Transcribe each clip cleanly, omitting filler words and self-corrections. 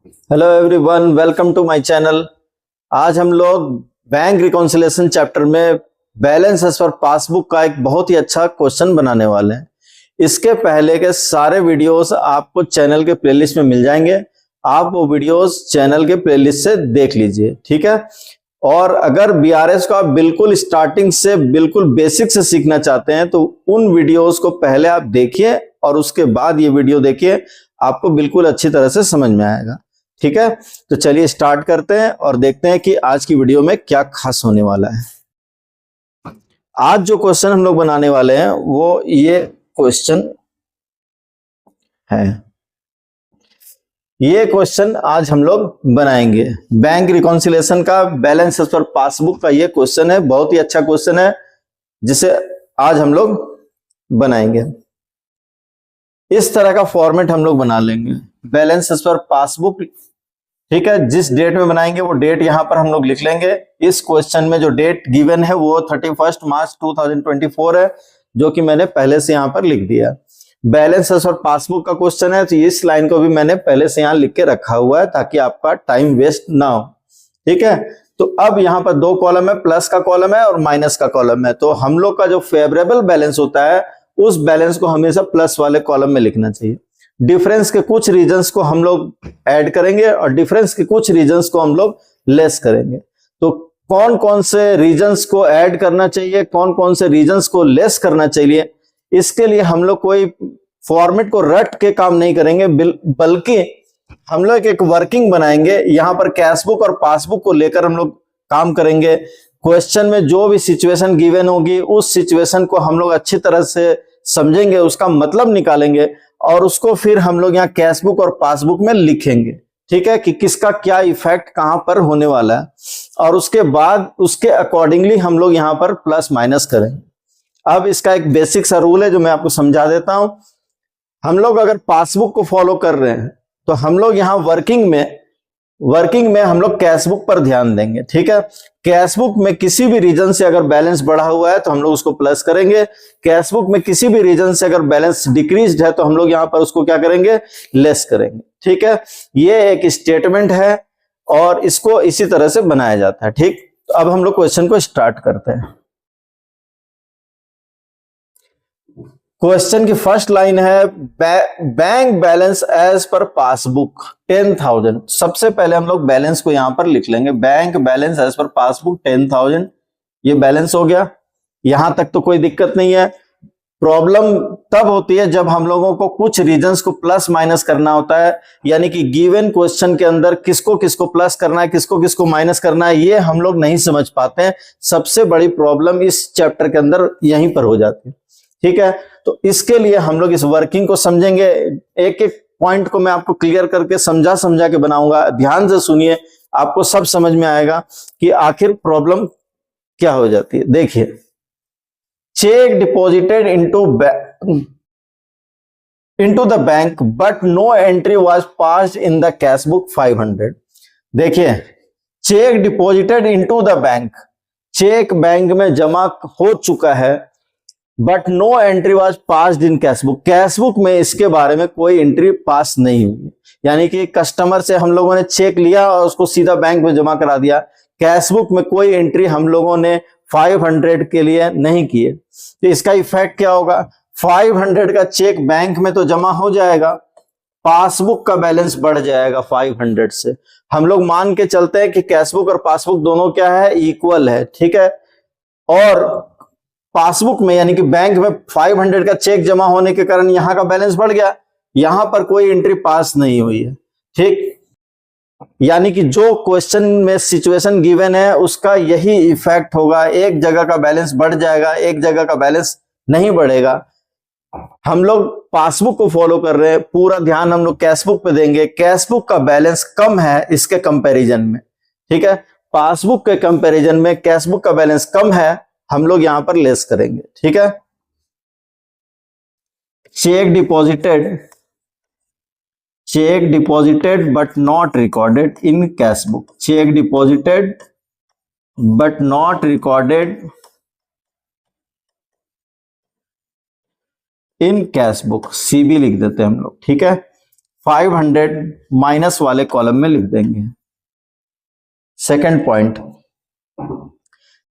Hello everyone, welcome to my channel. आज हम लोग बैंक रिकॉन्सिलिएशन चैप्टर में बैलेंस एज पर पासबुक का एक बहुत ही अच्छा क्वेश्चन बनाने वाले हैं। इसके पहले के सारे वीडियोस आपको चैनल के प्लेलिस्ट में मिल जाएंगे। आप वो वीडियोस चैनल के प्लेलिस्ट से देख लीजिए, ठीक है। और अगर बीआरएस को आप बिल्कुल स्टार्टिंग से बिल्कुल बेसिक से सीखना चाहते हैं तो उन वीडियोस को पहले आप देखिए और उसके बाद ये वीडियो देखिए, आपको बिल्कुल अच्छी तरह से समझ में आएगा, ठीक है। तो चलिए स्टार्ट करते हैं और देखते हैं कि आज की वीडियो में क्या खास होने वाला है। आज जो क्वेश्चन हम लोग बनाने वाले हैं वो ये क्वेश्चन है। ये क्वेश्चन आज हम लोग बनाएंगे बैंक रिकॉन्सिलिएशन का, बैलेंस एज पर पासबुक का ये क्वेश्चन है। बहुत ही अच्छा क्वेश्चन है जिसे आज हम लोग बनाएंगे। इस तरह का फॉर्मेट हम लोग बना लेंगे, बैलेंस एज पर पासबुक, ठीक है। जिस डेट में बनाएंगे वो डेट यहां पर हम लोग लिख लेंगे। इस क्वेश्चन में जो डेट गिवन है वो 31 मार्च 2024 है, जो कि मैंने पहले से यहां पर लिख दिया। बैलेंस एज पर पासबुक का क्वेश्चन है तो इस लाइन को भी मैंने पहले से यहां लिख के रखा हुआ है ताकि आपका टाइम वेस्ट ना हो, ठीक है। तो अब यहां पर दो कॉलम है, प्लस का कॉलम है और माइनस का कॉलम है। तो हम लोग का जो फेवरेबल बैलेंस होता है उस बैलेंस को हमेशा प्लस वाले कॉलम में लिखना चाहिए। डिफरेंस के कुछ रीजंस को हम लोग ऐड करेंगे और डिफरेंस के कुछ रीजंस को हम लोग लेस करेंगे। तो कौन कौन से रीजंस को ऐड करना चाहिए, कौन कौन से रीजंस को लेस करना चाहिए, इसके लिए हम लोग कोई फॉर्मेट को रट के काम नहीं करेंगे, बल्कि हम लोग एक वर्किंग बनाएंगे। यहां पर कैश बुक और पासबुक को लेकर हम लोग काम करेंगे। क्वेश्चन में जो भी सिचुएशन गिवन होगी उस सिचुएशन को हम लोग अच्छी तरह से समझेंगे, उसका मतलब निकालेंगे और उसको फिर हम लोग यहाँ कैश बुक और पासबुक में लिखेंगे, ठीक है, कि किसका क्या इफेक्ट कहां पर होने वाला है। और उसके बाद उसके अकॉर्डिंगली हम लोग यहाँ पर प्लस माइनस करेंगे। अब इसका एक बेसिक सा रूल है जो मैं आपको समझा देता हूं। हम लोग अगर पासबुक को फॉलो कर रहे हैं तो हम लोग यहाँ वर्किंग में हम लोग कैश बुक पर ध्यान देंगे, ठीक है। कैश बुक में किसी भी रीजन से अगर बैलेंस बढ़ा हुआ है तो हम लोग उसको प्लस करेंगे। कैश बुक में किसी भी रीजन से अगर बैलेंस डिक्रीज्ड है तो हम लोग यहां पर उसको क्या करेंगे, लेस करेंगे, ठीक है। ये एक स्टेटमेंट है और इसको इसी तरह से बनाया जाता है, ठीक। तो अब हम लोग क्वेश्चन को स्टार्ट करते हैं। क्वेश्चन की फर्स्ट लाइन है bank balance as per passbook 10,000। सबसे पहले हम लोग बैलेंस को यहां पर लिख लेंगे, bank balance as per passbook 10,000। ये बैलेंस हो गया, यहां तक तो कोई दिक्कत नहीं है। प्रॉब्लम तब होती है जब हम लोगों को कुछ रीजंस को प्लस माइनस करना होता है, यानी कि गिवन क्वेश्चन के अंदर किसको किसको प्लस करना है, किसको किसको माइनस करना है, ये हम लोग नहीं समझ पाते हैं। सबसे बड़ी प्रॉब्लम इस चैप्टर के अंदर यहीं पर हो जाती है, ठीक है। तो इसके लिए हम लोग इस वर्किंग को समझेंगे। एक एक पॉइंट को मैं आपको क्लियर करके समझा के बनाऊंगा। ध्यान से सुनिए, आपको सब समझ में आएगा कि आखिर प्रॉब्लम क्या हो जाती है। देखिए, cheque deposited into the bank but no entry was passed in the cash book 500। देखिए, cheque deposited into the bank, cheque bank में जमा हो चुका है, but no entry was passed in cash book. Cash book में इसके बारे में कोई एंट्री पास नहीं हुई, यानी कि कस्टमर से हम लोगों ने चेक लिया और उसको सीधा बैंक में जमा करा दिया। कैश बुक में कोई एंट्री हम लोगों ने 500 के लिए नहीं किए। तो इसका इफेक्ट क्या होगा, 500 का चेक बैंक में तो जमा हो जाएगा, पासबुक का बैलेंस बढ़ जाएगा 500 से। हम लोग मान के चलते हैं कि कैश बुक और पासबुक दोनों क्या है, इक्वल है, ठीक है। और पासबुक में यानी कि बैंक में 500 का चेक जमा होने के कारण यहां का बैलेंस बढ़ गया, यहां पर कोई एंट्री पास नहीं हुई है, ठीक। यानी कि जो क्वेश्चन में सिचुएशन गिवन है उसका यही इफेक्ट होगा। एक जगह का बैलेंस बढ़ जाएगा, एक जगह का बैलेंस नहीं बढ़ेगा। हम लोग पासबुक को फॉलो कर रहे हैं, पूरा ध्यान हम लोग कैश बुक पे देंगे। कैश बुक का बैलेंस कम है इसके कंपैरिजन में, ठीक है। पासबुक के कंपैरिजन में कैश बुक का बैलेंस कम है, हम लोग यहां पर लेस करेंगे, ठीक है। Check deposited but not recorded in cash book, check deposited but not recorded in cash book, CB लिख देते हैं हम लोग, ठीक है। 500 माइनस वाले कॉलम में लिख देंगे। Second point,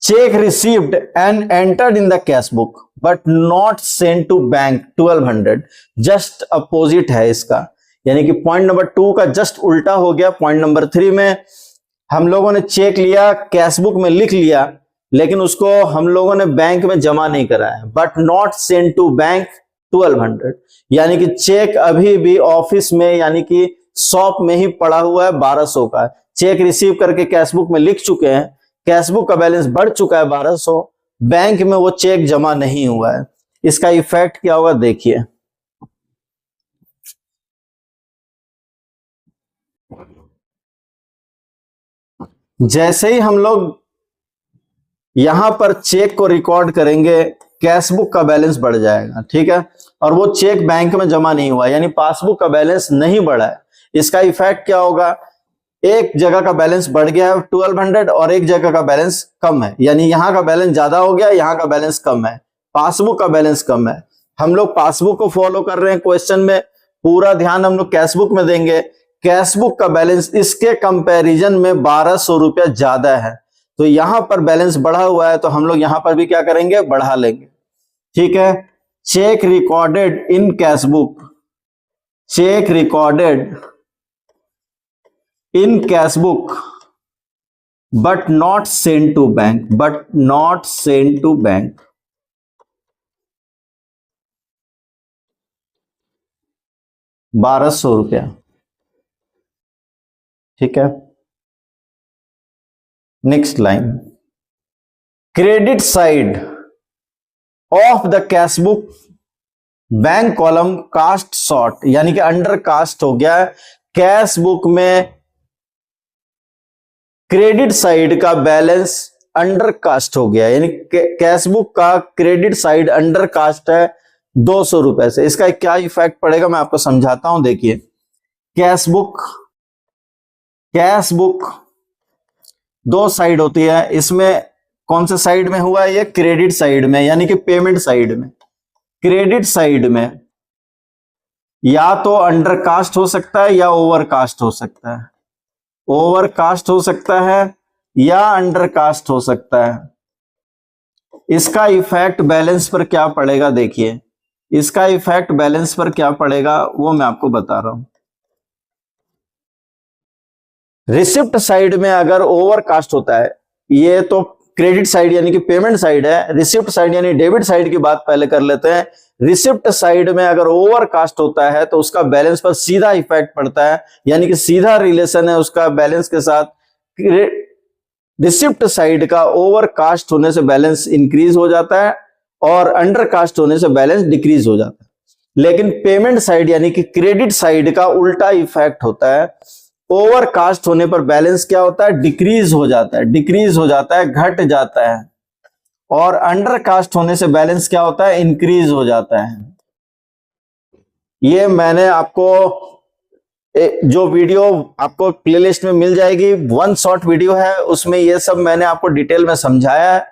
cheque received and entered in the cash book but not sent to bank 1200, just opposite है इसका, यानी कि पॉइंट नंबर 2 का जस्ट उल्टा हो गया। पॉइंट नंबर 3 में हम लोगों ने चेक लिया, कैश बुक में लिख लिया, लेकिन उसको हम लोगों ने बैंक में जमा नहीं कराया। But not sent to bank 1200, यानी कि चेक अभी भी ऑफिस में यानी कि शॉप में ही पड़ा हुआ है 1200 का। चेक रिसीव करके कैश बुक में लिख चुके हैं, कैश बुक का बैलेंस बढ़ चुका है 1200, बैंक में वो चेक जमा नहीं हुआ है। इसका इफेक्ट क्या होगा देखिए। जैसे ही हम लोग यहां पर चेक को रिकॉर्ड करेंगे, कैश बुक का बैलेंस बढ़ जाएगा, ठीक है, और वो चेक बैंक में जमा नहीं हुआ, यानी पासबुक का बैलेंस नहीं बढ़ा है। इसका इफेक्ट क्या होगा, एक जगह का बैलेंस बढ़ गया है 1200 और एक जगह का बैलेंस कम है, यानी यहां का बैलेंस ज्यादा हो गया, यहां का बैलेंस कम है, पासबुक का बैलेंस कम है। हम लोग पासबुक को फॉलो कर रहे हैं, क्वेश्चन में पूरा ध्यान हम लोग कैश बुक में देंगे। कैश बुक का बैलेंस इसके कंपैरिजन में 1200 रुपया ज्यादा है, तो यहां पर बैलेंस बढ़ा हुआ है, तो हम लोग यहां पर भी क्या करेंगे, बढ़ा लेंगे, ठीक है। Cheque recorded in cash book, cheque recorded in cash book but not sent to bank, but not sent to bank, 1200 रुपया, ठीक है। Next line, credit side of the cash book bank column cast short, यानी कि under cast हो गया है। Cash book में credit side का बैलेंस अंडर कास्ट हो गया, यानी कैश बुक का क्रेडिट साइड अंडर कास्ट है 200 रुपए से। इसका क्या इफेक्ट पड़ेगा मैं आपको समझाता हूं, देखिए। कैश बुक दो साइड होती है, इसमें कौन से साइड में हुआ है, ये क्रेडिट साइड में, यानी कि पेमेंट साइड में। क्रेडिट साइड में या तो अंडर कास्ट हो सकता है या ओवर कास्ट हो सकता है, ओवर कास्ट हो सकता है या अंडर कास्ट हो सकता है। इसका इफेक्ट बैलेंस पर क्या पड़ेगा देखिए, इसका इफेक्ट बैलेंस पर क्या पड़ेगा वो मैं आपको बता रहा हूं। रिसिप्ट साइड में अगर ओवर कास्ट होता है, ये तो क्रेडिट साइड यानी कि पेमेंट साइड है, रिसिप्ट साइड यानी डेबिट साइड की बात पहले कर लेते हैं। रिसिप्ट साइड में अगर ओवर कास्ट होता है तो उसका बैलेंस पर सीधा इफेक्ट पड़ता है, यानी कि सीधा रिलेशन है उसका बैलेंस के साथ। रिसिप्ट साइड का ओवर कास्ट होने से बैलेंस इंक्रीज हो जाता है और अंडर कास्ट होने से बैलेंस डिक्रीज हो जाता है। लेकिन पेमेंट साइड यानी कि क्रेडिट साइड का उल्टा इफेक्ट होता है, ओवर कास्ट होने पर बैलेंस क्या होता है, डिक्रीज हो जाता है, डिक्रीज हो जाता है, घट जाता है, और अंडर कास्ट होने से बैलेंस क्या होता है, इंक्रीज हो जाता है। ये मैंने आपको जो वीडियो आपको प्लेलिस्ट में मिल जाएगी, वन शॉर्ट वीडियो है, उसमें ये सब मैंने आपको डिटेल में समझाया है।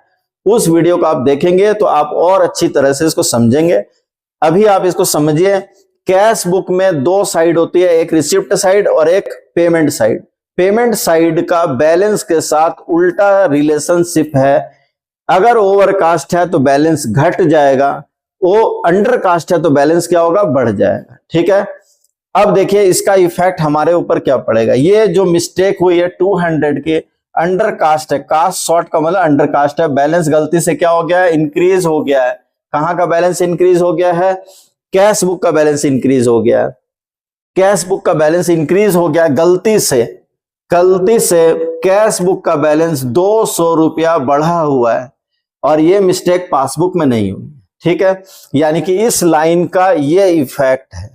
उस वीडियो को आप देखेंगे तो आप और अच्छी तरह से इसको समझेंगे। अभी आप इसको समझिए, कैश बुक में दो साइड होती है, एक रिसिप्ट साइड और एक पेमेंट साइड। पेमेंट साइड का बैलेंस के साथ उल्टा रिलेशनशिप है, अगर ओवर कास्ट है तो बैलेंस घट जाएगा, वो अंडर कास्ट है तो बैलेंस क्या होगा, बढ़ जाएगा, ठीक है। अब देखिए इसका इफेक्ट हमारे ऊपर क्या पड़ेगा। ये जो मिस्टेक हुई है 200 के अंडर कास्ट है, कास्ट शॉर्ट का मतलब अंडर कास्ट है, बैलेंस गलती से क्या हो गया है, इंक्रीज हो गया है। कहां का बैलेंस इंक्रीज हो गया है, कैश बुक का बैलेंस इंक्रीज हो गया है। कैश बुक का बैलेंस इंक्रीज हो गया गलती से कैश बुक का बैलेंस 200 रुपया बढ़ा हुआ है, और ये मिस्टेक पासबुक में नहीं हुई, ठीक है। यानी कि इस लाइन का ये इफेक्ट है,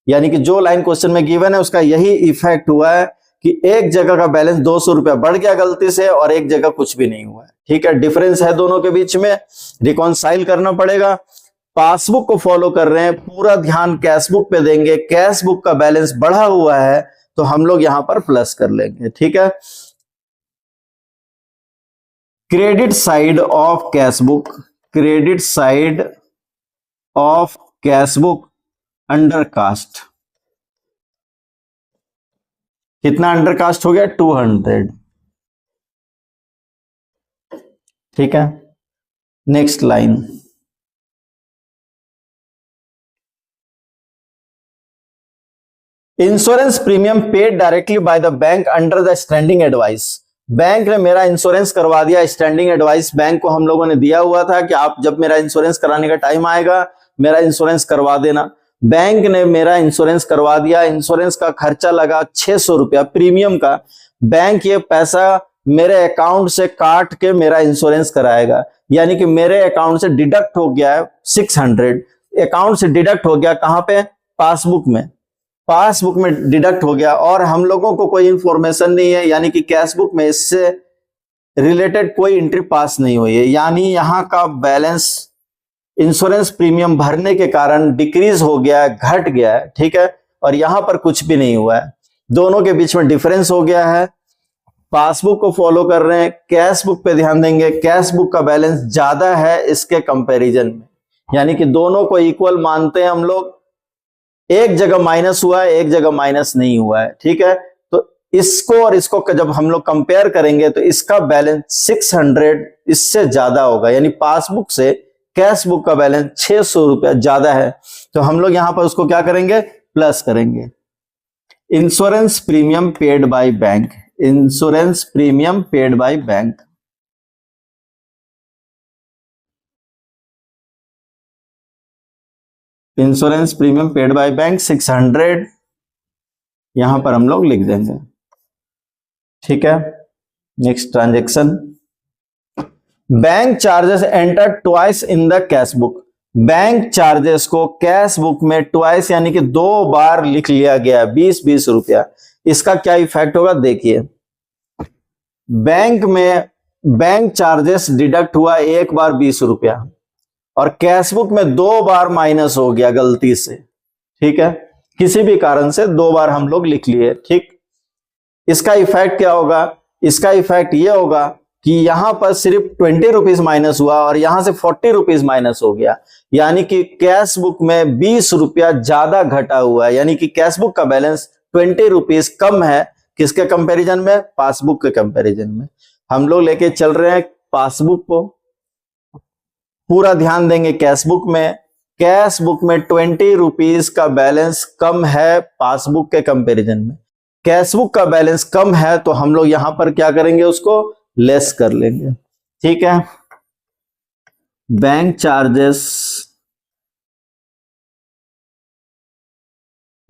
यानी कि जो लाइन क्वेश्चन में गिवन है उसका यही इफेक्ट हुआ है कि एक जगह का बैलेंस 200 रुपया बढ़ गया गलती से और एक जगह कुछ भी नहीं हुआ है, ठीक है। डिफरेंस है दोनों के बीच में, रिकॉन्साइल करना पड़ेगा। पासबुक को फॉलो कर रहे हैं, पूरा ध्यान कैश बुक पे देंगे। कैश बुक का बैलेंस बढ़ा हुआ है तो हम लोग यहां पर प्लस कर लेंगे, ठीक है। Credit side of cash book, credit side of cash book under cast, कितना अंडरकास्ट हो गया? 200। ठीक है, next line. Insurance premium paid directly by the bank under the standing advice. Bank ने मेरा इंश्योरेंस करवा दिया, स्टैंडिंग एडवाइस बैंक को हम लोगों ने दिया हुआ था कि आप जब मेरा इंश्योरेंस कराने का टाइम आएगा मेरा इंश्योरेंस करवा देना। बैंक ने मेरा इंश्योरेंस करवा दिया, इंश्योरेंस का खर्चा लगा 600 रुपया प्रीमियम का। बैंक ये पैसा मेरे अकाउंट से काट के मेरा इंश्योरेंस कराएगा, यानी कि मेरे अकाउंट से डिडक्ट हो गया है 600। अकाउंट से डिडक्ट हो गया कहां पे? पासबुक में। पासबुक में डिडक्ट हो गया और हम लोगों को कोई इंफॉर्मेशन नहीं है, यानी कि कैशबुक में इससे रिलेटेड कोई एंट्री पास नहीं हुई है, यानी यहां का बैलेंस इंश्योरेंस प्रीमियम भरने के कारण डिक्रीज हो गया है, घट गया है। ठीक है, और यहां पर कुछ भी नहीं हुआ है, दोनों के बीच में डिफरेंस हो गया है। पासबुक को फॉलो कर रहे हैं, कैश बुक पे ध्यान देंगे, कैश बुक का बैलेंस ज्यादा है इसके कंपैरिजन में, यानी कि दोनों को इक्वल मानते हैं हम लोग। एक जगह माइनस हुआ है, एक जगह माइनस नहीं हुआ है। ठीक है, तो इसको और इसको जब हम लोग कंपेयर करेंगे तो इसका बैलेंस 600 इससे ज्यादा होगा, यानी पासबुक से कैश बुक का बैलेंस 600 रुपया ज्यादा है। तो हम लोग यहां पर उसको क्या करेंगे? प्लस करेंगे। Insurance premium paid by bank, insurance premium paid by bank. Insurance premium paid by bank 600 यहां पर हम लोग लिख देंगे। ठीक है, next transaction. Bank charges enter twice in the cash book. Bank charges को कैश बुक में ट्वाइस यानी कि 2 बार लिख लिया गया, 20-20 रुपया। इसका क्या इफेक्ट होगा? देखिए, बैंक में बैंक चार्जेस डिडक्ट हुआ एक बार 20 रुपया और कैशबुक में 2 बार माइनस हो गया गलती से। ठीक है, किसी भी कारण से 2 बार हम लोग लिख लिए। ठीक, इसका इफेक्ट क्या होगा? इसका इफेक्ट यह होगा कि यहां पर सिर्फ 20 रुपीज माइनस हुआ और यहां से 40 रुपीज माइनस हो गया, यानी कि कैश बुक में 20 रुपया ज्यादा घटा हुआ है, यानी कि कैश बुक का बैलेंस 20 रुपीज कम है। किसके कंपैरिजन में? पासबुक के कंपैरिजन में। हम लोग लेके चल रहे हैं पासबुक को, पूरा ध्यान देंगे कैश बुक में। कैश बुक में 20 रुपीज का बैलेंस कम है पासबुक के कंपैरिजन में। कैश बुक का बैलेंस कम है तो हम लोग यहां पर क्या करेंगे? उसको लेस कर लेंगे। ठीक है, bank charges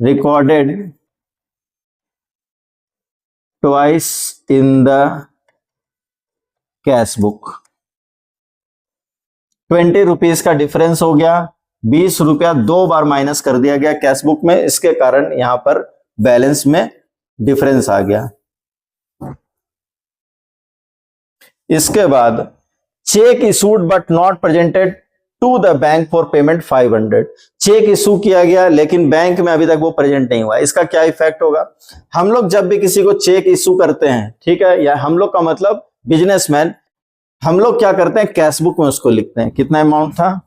recorded twice in the cash book. 20 rupees का डिफरेंस हो गया, 20 रुपया 2 बार माइनस कर दिया गया कैश बुक में, इसके कारण यहां पर बैलेंस में डिफरेंस आ गया। इसके बाद cheque issued but not presented to the bank for payment 500। Cheque issue किया गया लेकिन बैंक में अभी तक वो प्रेजेंट नहीं हुआ। इसका क्या इफेक्ट होगा? हम लोग जब भी किसी को चेक इशू करते हैं, ठीक है, या हम लोग का मतलब बिजनेसमैन, हम लोग क्या करते हैं? कैश बुक में उसको लिखते हैं। कितना अमाउंट था?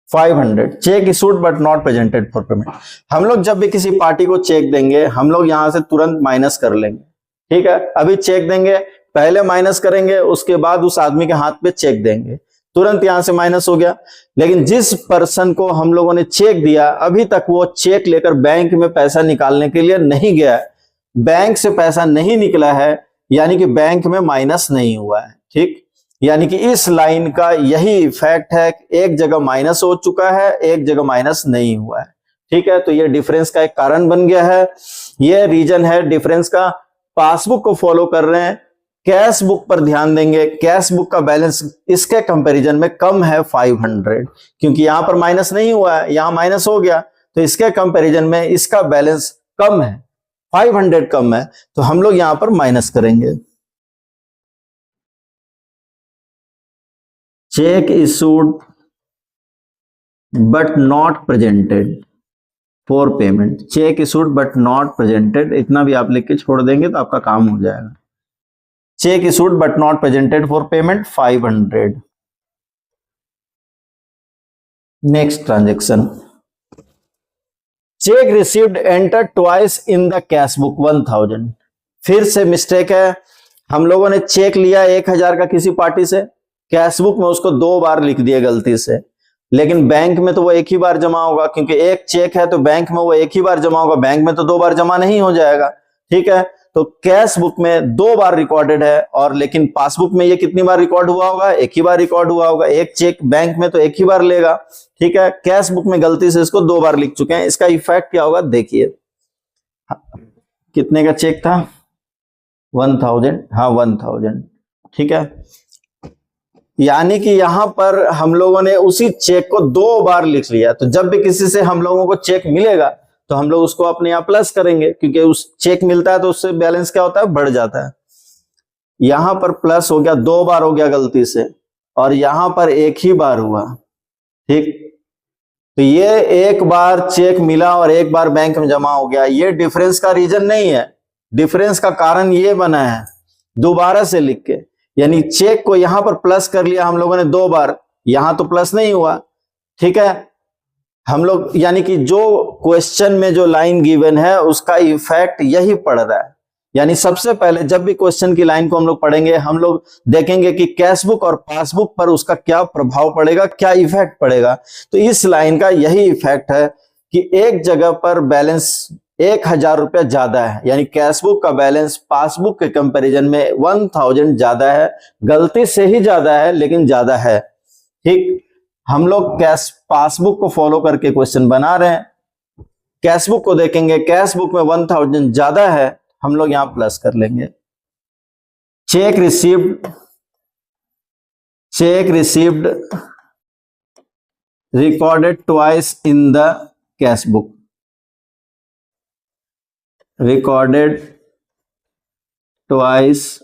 500। Check issued but not presented for payment. हम लोग जब भी किसी पार्टी को चेक देंगे हम लोग यहां से तुरंत माइनस कर लेंगे। ठीक है, अभी चेक देंगे, पहले माइनस करेंगे, उसके बाद उस आदमी के हाथ पे चेक देंगे, तुरंत यहां से माइनस हो गया। लेकिन जिस पर्सन को हम लोगों ने चेक दिया अभी तक वो चेक लेकर बैंक में पैसा निकालने के लिए नहीं गया, बैंक से पैसा नहीं निकला है, यानी कि बैंक में माइनस नहीं हुआ है। ठीक, यानी कि इस लाइन का यही इफेक्ट है, एक जगह माइनस हो चुका है, एक जगह माइनस नहीं हुआ है। ठीक है, तो ये डिफरेंस का एक कारण बन गया है, ये रीजन है डिफरेंस का। पासबुक को फॉलो कर रहे हैं, कैश बुक पर ध्यान देंगे, कैश बुक का बैलेंस इसके कंपैरिजन में कम है 500, क्योंकि यहां पर माइनस नहीं हुआ है, यहां माइनस हो गया, तो इसके कंपैरिजन में इसका बैलेंस कम है, 500 कम है, तो हम लोग यहां पर माइनस करेंगे। Check issued but not presented for payment. Check issued but not presented, इतना भी आप लिख के छोड़ देंगे तो आपका काम हो जाएगा। Check issued but not presented for payment 500। Next transaction, check received enter twice in the cash book 1000। फिर से मिस्टेक है, हम लोगों ने चेक लिया 1000 का किसी पार्टी से, कैश बुक में उसको 2 बार लिख दिया गलती से, लेकिन बैंक में तो वो एक ही बार जमा होगा, क्योंकि एक चेक है तो बैंक में वो एक ही बार जमा होगा, बैंक में तो 2 बार जमा नहीं हो जाएगा। ठीक है, तो कैश बुक में 2 बार रिकॉर्डेड है, और लेकिन पासबुक में ये कितनी बार रिकॉर्ड हुआ होगा, एक ही बार रिकॉर्ड हुआ होगा। एक चेक बैंक में तो एक ही बार लेगा। ठीक है, कैश बुक में गलती से इसको 2 बार लिख चुके हैं। इसका इफेक्ट क्या होगा देखिए, कितने का चेक था, 1000, हाँ 1000। ठीक है, यानी कि यहां पर हम लोगों ने उसी चेक को 2 बार लिख लिया। तो जब भी किसी से हम लोगों को चेक मिलेगा तो हम लोग उसको अपने यहां प्लस करेंगे, क्योंकि उस चेक मिलता है तो उससे बैलेंस क्या होता है, बढ़ जाता है। यहां पर प्लस हो गया, 2 बार हो गया गलती से, और यहां पर एक ही बार हुआ। ठीक, तो ये एक बार चेक मिला और एक बार बैंक में जमा हो गया, ये डिफरेंस का रीजन नहीं है। डिफरेंस का कारण ये बना है दोबारा से लिख के, यानी चेक को यहां पर प्लस कर लिया हम लोगों ने 2 बार, यहां तो प्लस नहीं हुआ। ठीक है, हम लोग यानी कि जो क्वेश्चन में जो लाइन गिवन है उसका इफेक्ट यही पड़ रहा है। यानी सबसे पहले जब भी क्वेश्चन की लाइन को हम लोग पढ़ेंगे, हम लोग देखेंगे कि कैश बुक और पासबुक पर उसका क्या प्रभाव पड़ेगा, क्या इफेक्ट पड़ेगा। तो इस लाइन का यही इफेक्ट है कि एक जगह पर बैलेंस 1000 रुपया ज्यादा है, यानी कैश बुक का बैलेंस पासबुक के कंपैरिजन में 1000 ज्यादा है, गलती से ही ज्यादा है लेकिन ज्यादा है। ठीक, हम लोग कैश पासबुक को फॉलो करके क्वेश्चन बना रहे हैं, कैश बुक को देखेंगे, कैश बुक में 1000 ज्यादा है, हम लोग यहां प्लस कर लेंगे। Check received recorded twice in the cash book, recorded twice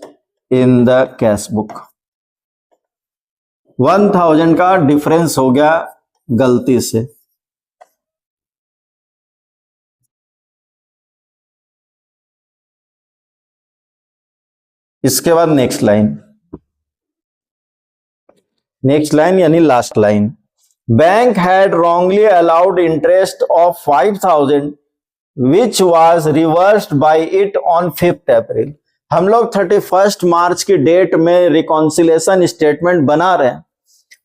in the cash book. 1000 का डिफरेंस हो गया गलती से। इसके बाद नेक्स्ट लाइन यानी last line, bank had wrongly allowed interest of 5000 which was reversed bye it on 5 अप्रैल। हम लोग 31 मार्च की डेट में रिकॉन्सिलेशन स्टेटमेंट बना रहे हैं,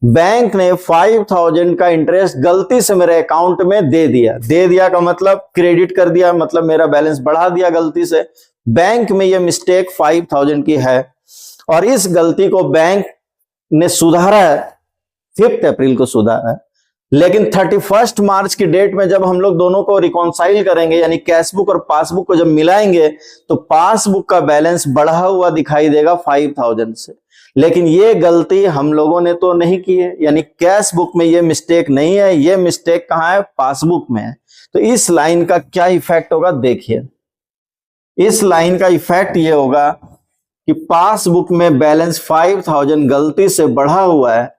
बैंक ने 5000 का इंटरेस्ट गलती से मेरे अकाउंट में दे दिया का मतलब क्रेडिट कर दिया, मतलब मेरा बैलेंस बढ़ा दिया गलती से। बैंक में यह मिस्टेक 5000 की है, और इस गलती को बैंक ने सुधारा है, 5 अप्रैल को सुधारा है। लेकिन 31 मार्च की डेट में जब हम लोग दोनों को रिकॉन्साइल करेंगे, यानी कैश बुक और पासबुक को जब मिलाएंगे, तो पासबुक का बैलेंस बढ़ा हुआ दिखाई देगा 5000 से। लेकिन ये गलती हम लोगों ने तो नहीं की है, यानी कैश बुक में ये मिस्टेक नहीं है, ये मिस्टेक कहां है, पासबुक में है। तो इस लाइन का क्या इफेक्ट होगा देखिए, इस लाइन का इफेक्ट ये होगा कि पासबुक में बैलेंस 5000 गलती से बढ़ा हुआ है,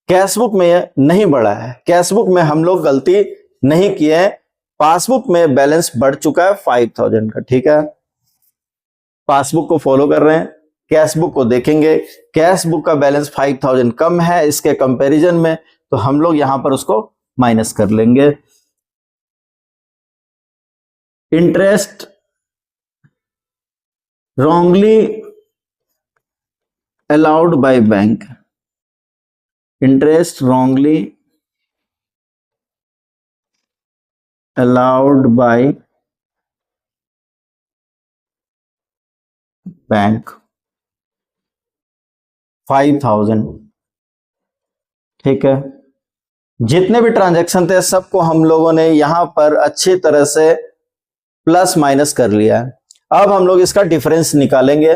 कैश बुक में ये नहीं बढ़ा है। कैश बुक में हम लोग गलती नहीं किए हैं, पासबुक में बैलेंस बढ़ चुका है 5000 का। ठीक है, पासबुक को फॉलो कर रहे हैं, कैश बुक को देखेंगे, कैश बुक का बैलेंस 5000 कम है इसके कंपैरिजन में, तो हम लोग यहां पर उसको माइनस कर लेंगे। Interest wrongly allowed by bank, interest wrongly allowed by bank 5000। ठीक है, जितने भी ट्रांजैक्शन थे सबको हम लोगों ने यहां पर अच्छी तरह से प्लस माइनस कर लिया है। अब हम लोग इसका डिफरेंस निकालेंगे,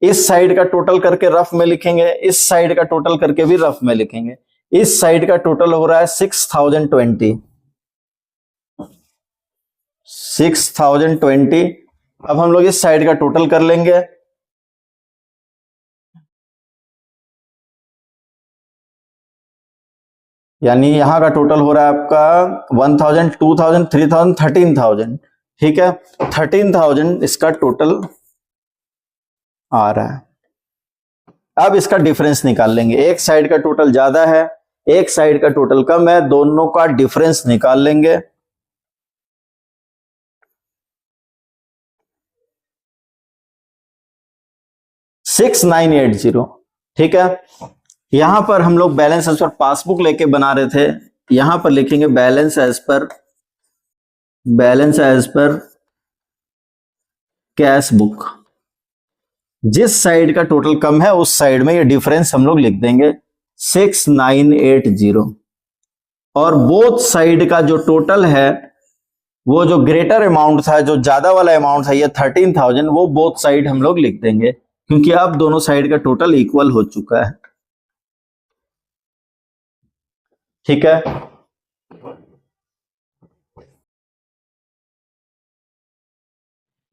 इस साइड का टोटल करके रफ में लिखेंगे, इस साइड का टोटल करके भी रफ में लिखेंगे। इस साइड का टोटल हो रहा है 6020। अब हम लोग इस साइड का टोटल कर लेंगे, यानी यहां का टोटल हो रहा है आपका 1000, 2000, 3000, 13000। ठीक है, 13000 इसका टोटल आ रहा है। अब इसका डिफरेंस निकाल लेंगे, एक साइड का टोटल ज्यादा है, एक साइड का टोटल कम है, दोनों का डिफरेंस निकाल लेंगे। 6980। ठीक है, यहां पर हम लोग बैलेंस एज पर पासबुक लेके बना रहे थे, यहां पर लिखेंगे balance as per cash book. जिस साइड का टोटल कम है उस साइड में ये डिफरेंस हम लोग लिख देंगे 6980, और बोथ साइड का जो टोटल है, वो जो ग्रेटर अमाउंट था, जो ज्यादा वाला अमाउंट था ये 13,000, वो बोथ साइड हम लोग लिख देंगे, क्योंकि अब दोनों साइड का टोटल इक्वल हो चुका है। ठीक है,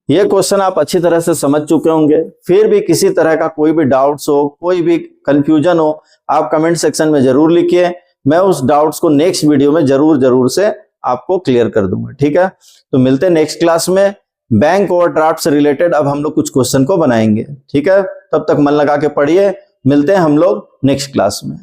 ये क्वेश्चन आप अच्छी तरह से समझ चुके होंगे। फिर भी किसी तरह का कोई भी डाउट्स हो, कोई भी कंफ्यूजन हो, आप कमेंट सेक्शन में जरूर लिखिए, मैं उस डाउट्स को नेक्स्ट वीडियो में जरूर से आपको क्लियर कर दूंगा। ठीक है, तो मिलते हैं नेक्स्ट क्लास में। बैंक ओवरड्राफ्ट से रिलेटेड अब हम लोग कुछ क्वेश्चन को बनाएंगे। ठीक है, तब तक मन लगा के पढ़िए, मिलते हैं हम लोग नेक्स्ट क्लास में।